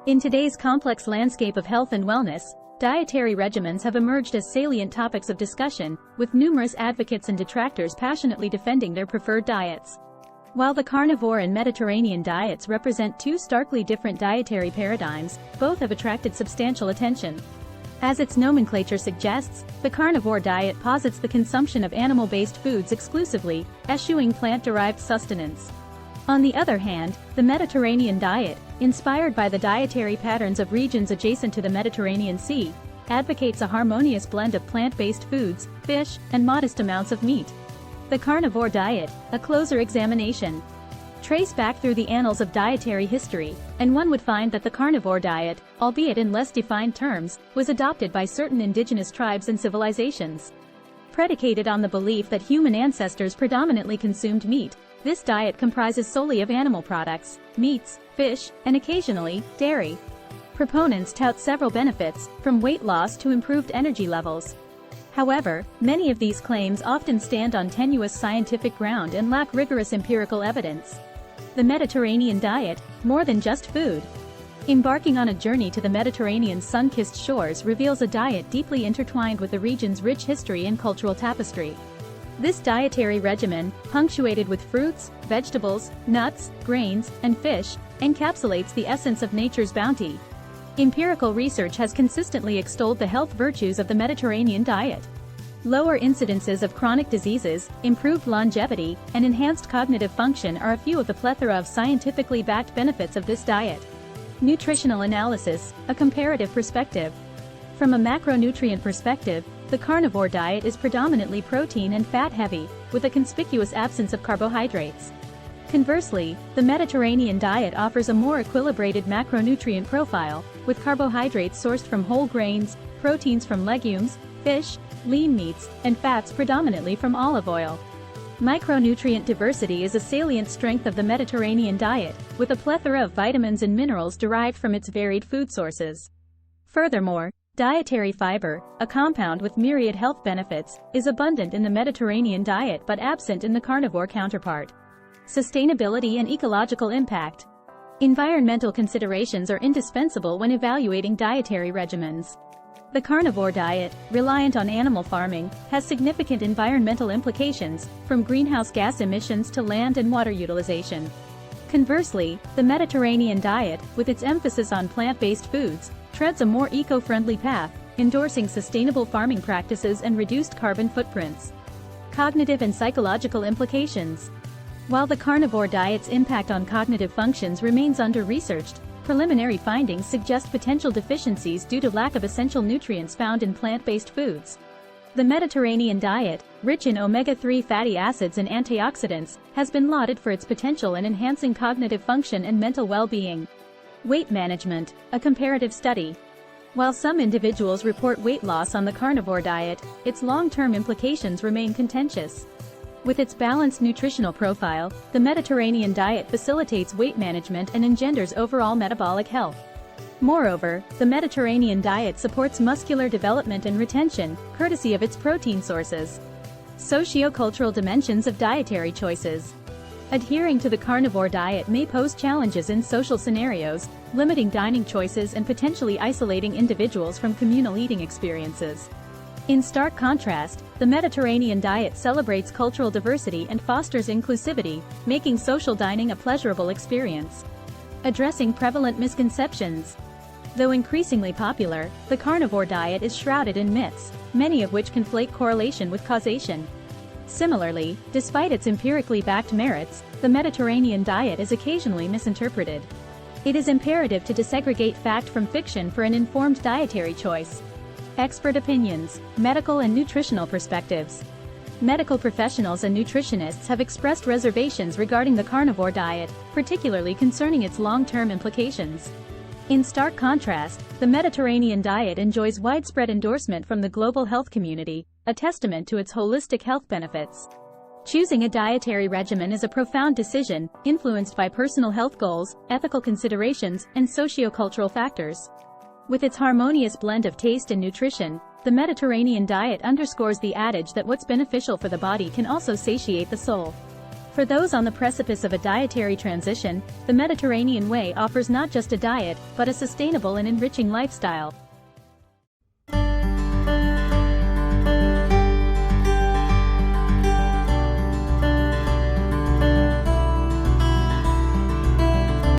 In today's complex landscape of health and wellness, dietary regimens have emerged as salient topics of discussion, with numerous advocates and detractors passionately defending their preferred diets. While the carnivore and Mediterranean diets represent two starkly different dietary paradigms, both have attracted substantial attention. As its nomenclature suggests, the carnivore diet posits the consumption of animal-based foods exclusively, eschewing plant-derived sustenance. On the other hand, the Mediterranean diet, inspired by the dietary patterns of regions adjacent to the Mediterranean Sea, advocates a harmonious blend of plant-based foods, fish, and modest amounts of meat. The carnivore diet, a closer examination. Trace back through the annals of dietary history, and one would find that the carnivore diet, albeit in less defined terms, was adopted by certain indigenous tribes and civilizations. Predicated on the belief that human ancestors predominantly consumed meat, this diet comprises solely of animal products, meats, fish, and occasionally, dairy. Proponents tout several benefits, from weight loss to improved energy levels. However, many of these claims often stand on tenuous scientific ground and lack rigorous empirical evidence. The Mediterranean diet, more than just food. Embarking on a journey to the Mediterranean's sun-kissed shores reveals a diet deeply intertwined with the region's rich history and cultural tapestry. This dietary regimen, punctuated with fruits, vegetables, nuts, grains, and fish, encapsulates the essence of nature's bounty. Empirical research has consistently extolled the health virtues of the Mediterranean diet. Lower incidences of chronic diseases, improved longevity, and enhanced cognitive function are a few of the plethora of scientifically backed benefits of this diet. Nutritional analysis, a comparative perspective. From a macronutrient perspective, the carnivore diet is predominantly protein and fat-heavy, with a conspicuous absence of carbohydrates. Conversely, the Mediterranean diet offers a more equilibrated macronutrient profile, with carbohydrates sourced from whole grains, proteins from legumes, fish, lean meats, and fats predominantly from olive oil. Micronutrient diversity is a salient strength of the Mediterranean diet, with a plethora of vitamins and minerals derived from its varied food sources. Furthermore, dietary fiber, a compound with myriad health benefits, is abundant in the Mediterranean diet but absent in the carnivore counterpart. Sustainability and ecological impact. Environmental considerations are indispensable when evaluating dietary regimens. The carnivore diet, reliant on animal farming, has significant environmental implications, from greenhouse gas emissions to land and water utilization. Conversely, the Mediterranean diet, with its emphasis on plant-based foods, treads a more eco-friendly path, endorsing sustainable farming practices and reduced carbon footprints. Cognitive and psychological implications. While the carnivore diet's impact on cognitive functions remains under-researched, preliminary findings suggest potential deficiencies due to lack of essential nutrients found in plant-based foods. The Mediterranean diet, rich in omega-3 fatty acids and antioxidants, has been lauded for its potential in enhancing cognitive function and mental well-being. Weight management, a comparative study. While some individuals report weight loss on the carnivore diet, its long-term implications remain contentious. With its balanced nutritional profile, the Mediterranean diet facilitates weight management and engenders overall metabolic health. Moreover, the Mediterranean diet supports muscular development and retention, courtesy of its protein sources. Socio-cultural dimensions of dietary choices. Adhering to the carnivore diet may pose challenges in social scenarios, limiting dining choices and potentially isolating individuals from communal eating experiences. In stark contrast, the Mediterranean diet celebrates cultural diversity and fosters inclusivity, making social dining a pleasurable experience. Addressing prevalent misconceptions. Though increasingly popular, the carnivore diet is shrouded in myths, many of which conflate correlation with causation. Similarly, despite its empirically backed merits, the Mediterranean diet is occasionally misinterpreted. It is imperative to desegregate fact from fiction for an informed dietary choice. Expert opinions, medical and nutritional perspectives. Medical professionals and nutritionists have expressed reservations regarding the carnivore diet, particularly concerning its long-term implications. In stark contrast, the Mediterranean diet enjoys widespread endorsement from the global health community, a testament to its holistic health benefits. Choosing a dietary regimen is a profound decision, influenced by personal health goals, ethical considerations, and socio-cultural factors. With its harmonious blend of taste and nutrition, the Mediterranean diet underscores the adage that what's beneficial for the body can also satiate the soul. For those on the precipice of a dietary transition, the Mediterranean way offers not just a diet, but a sustainable and enriching lifestyle.